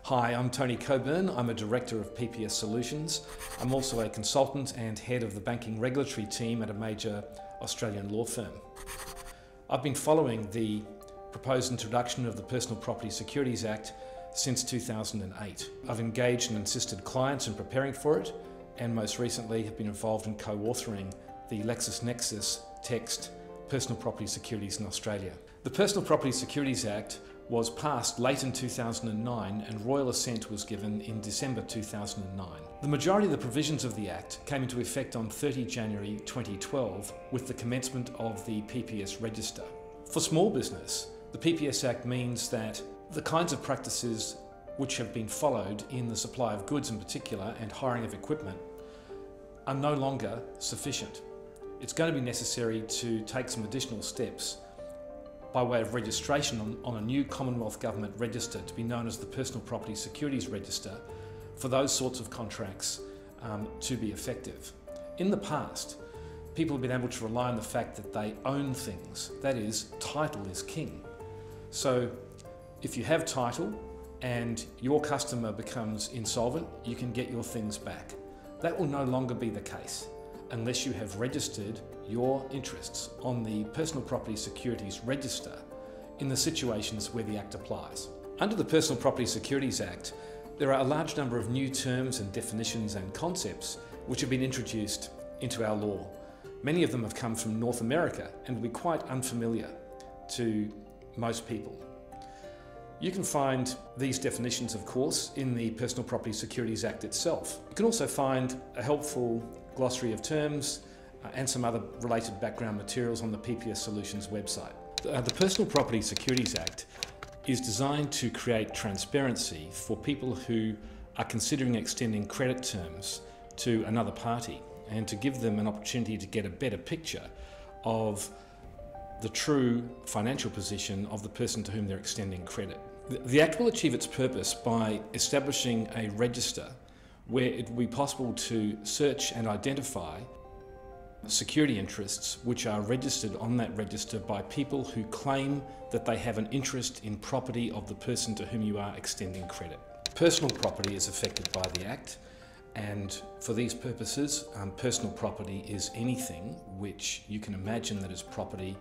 Hi, I'm Tony Coburn. I'm a Director of PPS Solutions. I'm also a consultant and head of the banking regulatory team at a major Australian law firm. I've been following the proposed introduction of the Personal Property Securities Act since 2008. I've engaged and assisted clients in preparing for it, and most recently have been involved in co-authoring the LexisNexis text Personal Property Securities in Australia. The Personal Property Securities Act was passed late in 2009 and royal assent was given in December 2009. The majority of the provisions of the Act came into effect on 30 January 2012 with the commencement of the PPS register. For small business, the PPS Act means that the kinds of practices which have been followed in the supply of goods in particular and hiring of equipment are no longer sufficient. It's going to be necessary to take some additional steps by way of registration on a new Commonwealth Government register to be known as the Personal Property Securities Register for those sorts of contracts to be effective. In the past, people have been able to rely on the fact that they own things. That is, title is king. So if you have title and your customer becomes insolvent, you can get your things back. That will no longer be the case unless you have registered your interests on the Personal Property Securities Register in the situations where the Act applies. Under the Personal Property Securities Act, there are a large number of new terms and definitions and concepts which have been introduced into our law. Many of them have come from North America and will be quite unfamiliar to most people. You can find these definitions, of course, in the Personal Property Securities Act itself. You can also find a helpful glossary of terms and some other related background materials on the PPS Solutions website. The Personal Property Securities Act is designed to create transparency for people who are considering extending credit terms to another party and to give them an opportunity to get a better picture of the true financial position of the person to whom they're extending credit. The Act will achieve its purpose by establishing a register where it will be possible to search and identify security interests which are registered on that register by people who claim that they have an interest in property of the person to whom you are extending credit. Personal property is affected by the Act, and for these purposes, personal property is anything which you can imagine that is property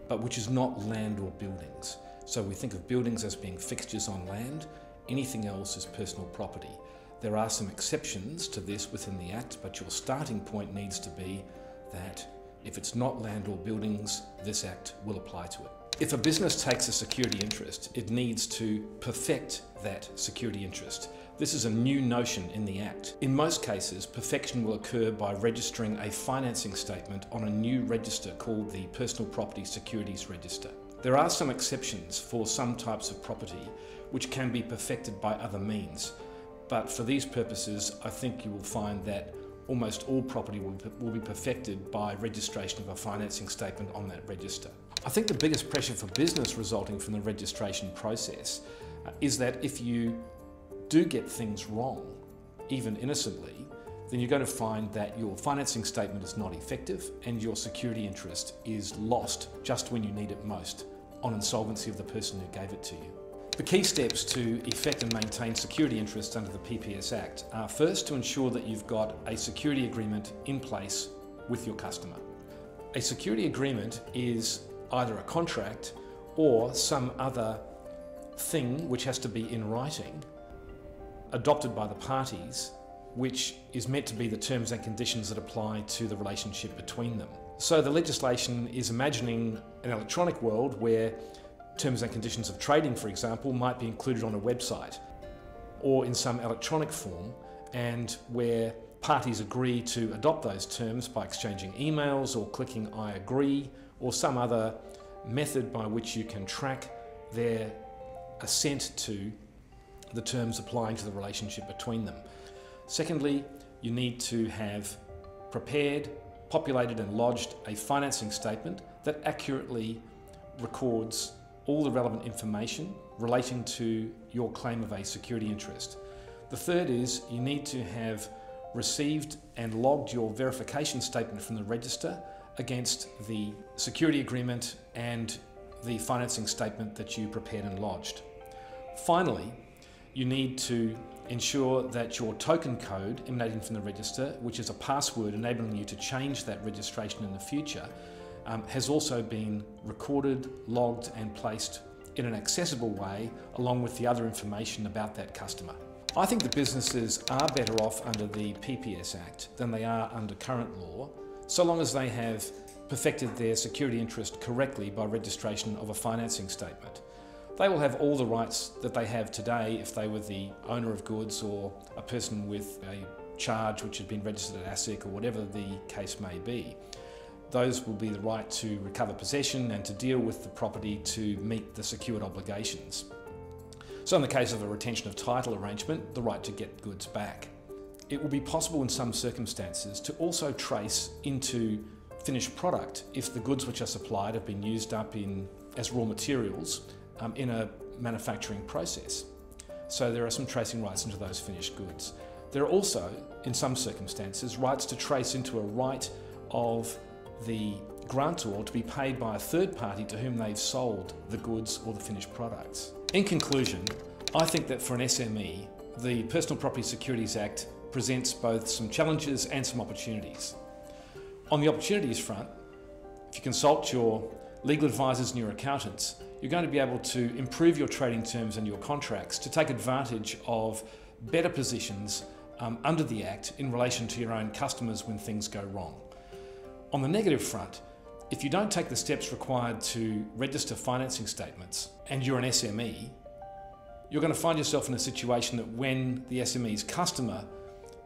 but which is not land or buildings. So we think of buildings as being fixtures on land, anything else is personal property. There are some exceptions to this within the Act, but your starting point needs to be that if it's not land or buildings, this Act will apply to it. If a business takes a security interest, it needs to perfect that security interest. This is a new notion in the Act. In most cases, perfection will occur by registering a financing statement on a new register called the Personal Property Securities Register. There are some exceptions for some types of property which can be perfected by other means. But for these purposes, I think you will find that almost all property will be perfected by registration of a financing statement on that register. I think the biggest pressure for business resulting from the registration process is that if you do get things wrong, even innocently, then you're going to find that your financing statement is not effective and your security interest is lost just when you need it most, on insolvency of the person who gave it to you. The key steps to effect and maintain security interests under the PPS Act are first to ensure that you've got a security agreement in place with your customer. A security agreement is either a contract or some other thing which has to be in writing, adopted by the parties, which is meant to be the terms and conditions that apply to the relationship between them. So the legislation is imagining an electronic world where terms and conditions of trading, for example, might be included on a website or in some electronic form, and where parties agree to adopt those terms by exchanging emails or clicking I agree or some other method by which you can track their assent to the terms applying to the relationship between them. Secondly, you need to have prepared, populated and lodged a financing statement that accurately records all the relevant information relating to your claim of a security interest. The third is you need to have received and logged your verification statement from the register against the security agreement and the financing statement that you prepared and lodged. Finally, you need to ensure that your token code emanating from the register, which is a password enabling you to change that registration in the future, has also been recorded, logged and placed in an accessible way along with the other information about that customer. I think that businesses are better off under the PPS Act than they are under current law, so long as they have perfected their security interest correctly by registration of a financing statement. They will have all the rights that they have today if they were the owner of goods or a person with a charge which had been registered at ASIC or whatever the case may be. Those will be the right to recover possession and to deal with the property to meet the secured obligations. So in the case of a retention of title arrangement, the right to get goods back. It will be possible in some circumstances to also trace into finished product if the goods which are supplied have been used up as raw materials in a manufacturing process. So there are some tracing rights into those finished goods. There are also, in some circumstances, rights to trace into a right of the grantor to be paid by a third party to whom they've sold the goods or the finished products. In conclusion, I think that for an SME, the Personal Property Securities Act presents both some challenges and some opportunities. On the opportunities front, if you consult your legal advisors and your accountants, you're going to be able to improve your trading terms and your contracts to take advantage of better positions under the Act in relation to your own customers when things go wrong. On the negative front, if you don't take the steps required to register financing statements and you're an SME, you're going to find yourself in a situation that when the SME's customer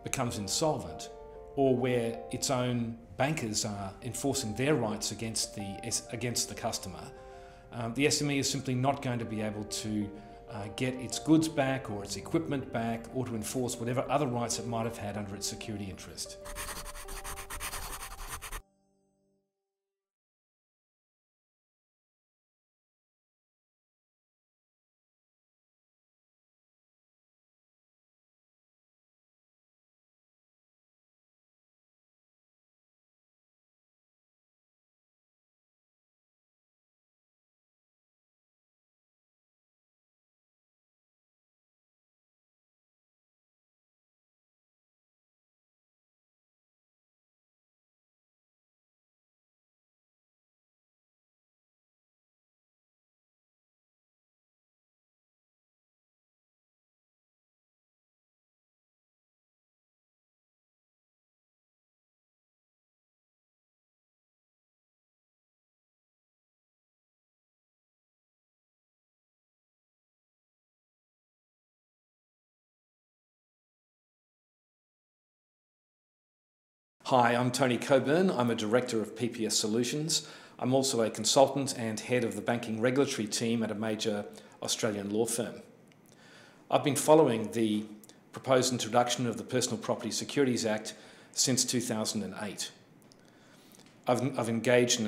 becomes insolvent or where its own bankers are enforcing their rights against the customer, the SME is simply not going to be able to get its goods back or its equipment back or to enforce whatever other rights it might have had under its security interest. Hi, I'm Tony Coburn. I'm a Director of PPS Solutions. I'm also a consultant and head of the banking regulatory team at a major Australian law firm. I've been following the proposed introduction of the Personal Property Securities Act since 2008. I've engaged in